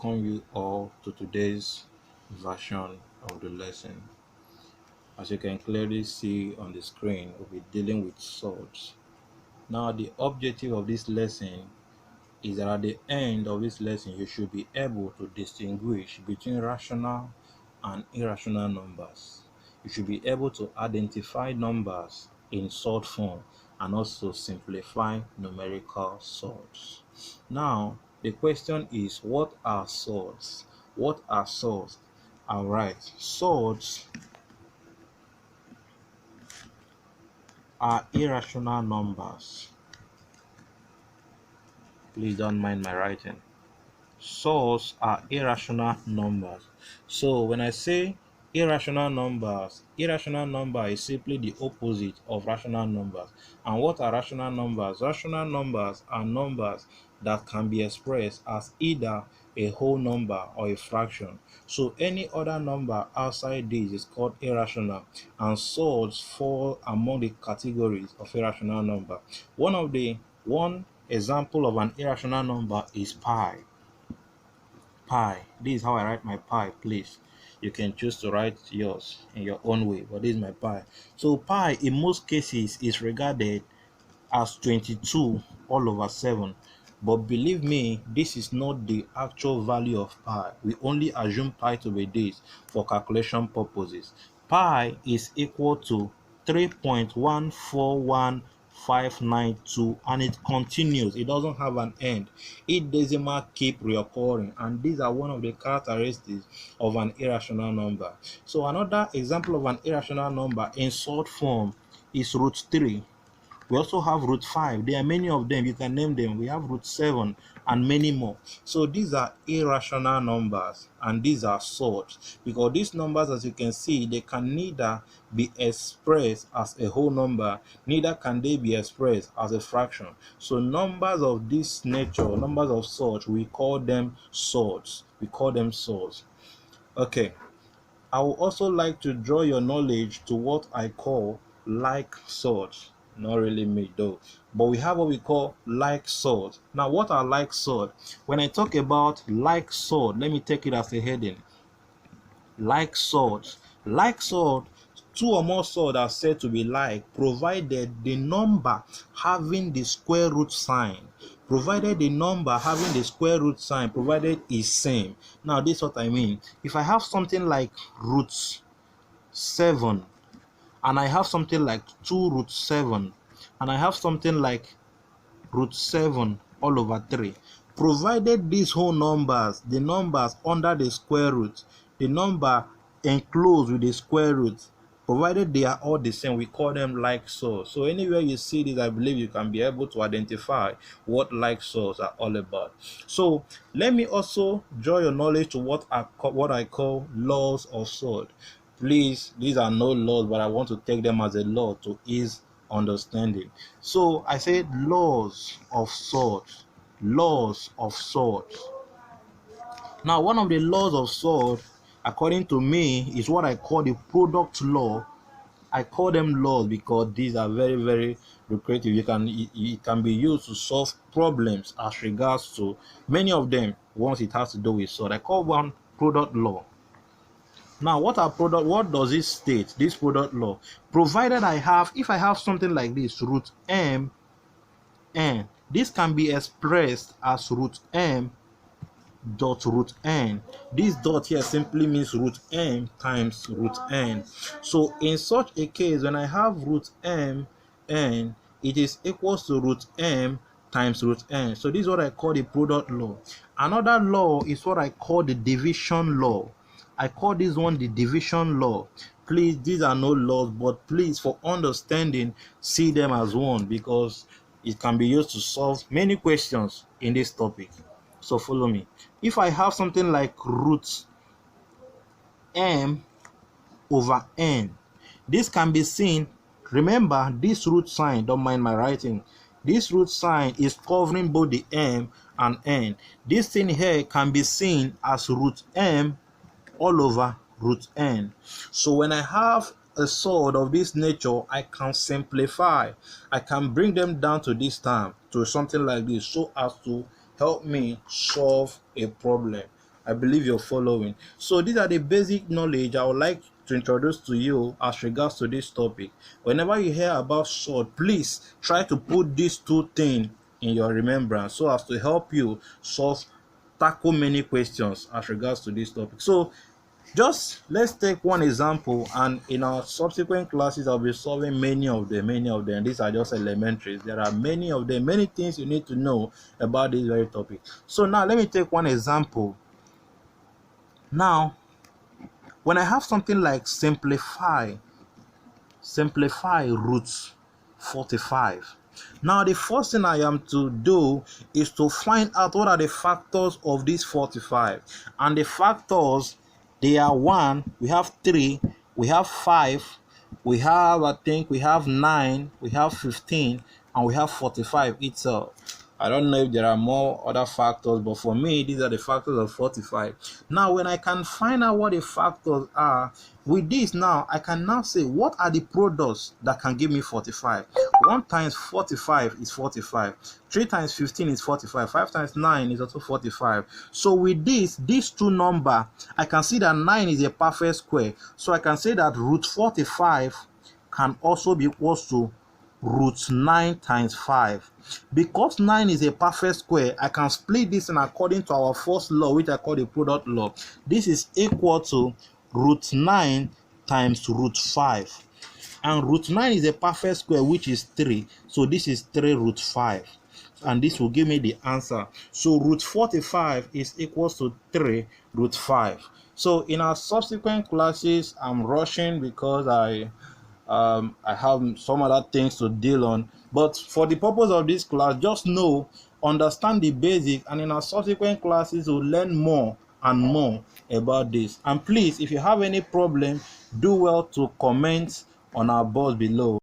welcome you all to today's version of the lesson. As you can clearly see on the screen, we'll be dealing with swords. Now, the objective of this lesson is that at the end of this lesson, you should be able to distinguish between rational and irrational numbers. You should be able to identify numbers in sword form and also simplify numerical swords. Now, the question is, what are swords? What are swords? All right, swords are irrational numbers. Please don't mind my writing. Swords are irrational numbers. So when I say irrational number is simply the opposite of rational numbers. And what are rational numbers? Rational numbers are numbers that can be expressed as either a whole number or a fraction. So any other number outside this is called irrational, and swords fall among the categories of irrational number. One example of an irrational number is pi. This is how I write my pi. Please, you can choose to write yours in your own way, but this is my pi. So pi in most cases is regarded as 22 all over 7, but believe me, this is not the actual value of pi. We only assume pi to be this for calculation purposes. Pi is equal to 3.141592, and it continues. It doesn't have an end. Each decimal keep reoccurring, and these are one of the characteristics of an irrational number. So another example of an irrational number in short form is root 3. We also have root 5. There are many of them. You can name them. We have root 7 and many more. So these are irrational numbers, and these are swords, because these numbers, as you can see, they can neither be expressed as a whole number, neither can they be expressed as a fraction. So numbers of this nature, numbers of swords, we call them swords. Okay. I would also like to draw your knowledge to what I call like swords. Not really me though, but we have what we call like sword. Now, what are like sword? When I talk about like sword, let me take it as a heading. Like sword, two or more swords are said to be like, provided the number having the square root sign, provided is same. Now, this is what I mean. If I have something like root 7, and I have something like 2 root 7, and I have something like root 7 all over 3, provided these whole numbers, the numbers under the square root, the number enclosed with the square root, provided they are all the same, we call them like swords. So anywhere you see this, I believe you can be able to identify what like swords are all about. So let me also draw your knowledge to what I call laws of sword. Please, these are no laws, but I want to take them as a law to ease understanding. So I said laws of swords. Now, one of the laws of sword, according to me, is what I call the product law. I call them laws because these are very, very lucrative. It can be used to solve problems as regards to many of them once it has to do with sword. I call one product law. Now, what does it state? This product law, provided if I have something like this, root m n, this can be expressed as root m dot root n. This dot here simply means root m times root n. So in such a case, when I have root m n, it is equals to root m times root n. So this is what I call the product law. Another law is what I call the division law. I call this one the division law. Please, these are no laws, but please, for understanding, see them as one, because it can be used to solve many questions in this topic. So follow me. If I have something like root m over n, this can be seen. Remember, this root sign, don't mind my writing, this root sign is covering both the m and n. This thing here can be seen as root m all over root n. So when I have a sword of this nature, I can simplify. I can bring them down to this term, to something like this, so as to help me solve a problem. I believe you're following. So these are the basic knowledge I would like to introduce to you as regards to this topic. Whenever you hear about sword, please try to put these two things in your remembrance so as to help you tackle many questions as regards to this topic. So just let's take one example, and in our subsequent classes I'll be solving many of them. These are just elementaries. There are many of them, many things you need to know about this very topic. So now let me take one example. Now when I have something like simplify root 45. Now the first thing I am to do is to find out what are the factors of this 45. And the factors, they are 1, we have 3, we have 5, we have, I think we have 9, we have 15, and we have 45 itself. I don't know if there are more other factors, but for me, these are the factors of 45. Now, when I can find out what the factors are, with this now, I can now say, what are the products that can give me 45? 1 times 45 is 45. 3 times 15 is 45. 5 times 9 is also 45. So with these two numbers, I can see that 9 is a perfect square. So I can say that root 45 can also be equal to root 9 times 5. Because 9 is a perfect square, I can split this in according to our first law, which I call the product law. This is equal to root 9 times root 5. And root 9 is a perfect square, which is 3. So this is 3 root 5. And this will give me the answer. So root 45 is equal to 3 root 5. So in our subsequent classes, I'm rushing because I have some other things to deal on, but for the purpose of this class, just understand the basic, and in our subsequent classes we'll learn more and more about this. And please, if you have any problem, do well to comment on our board below.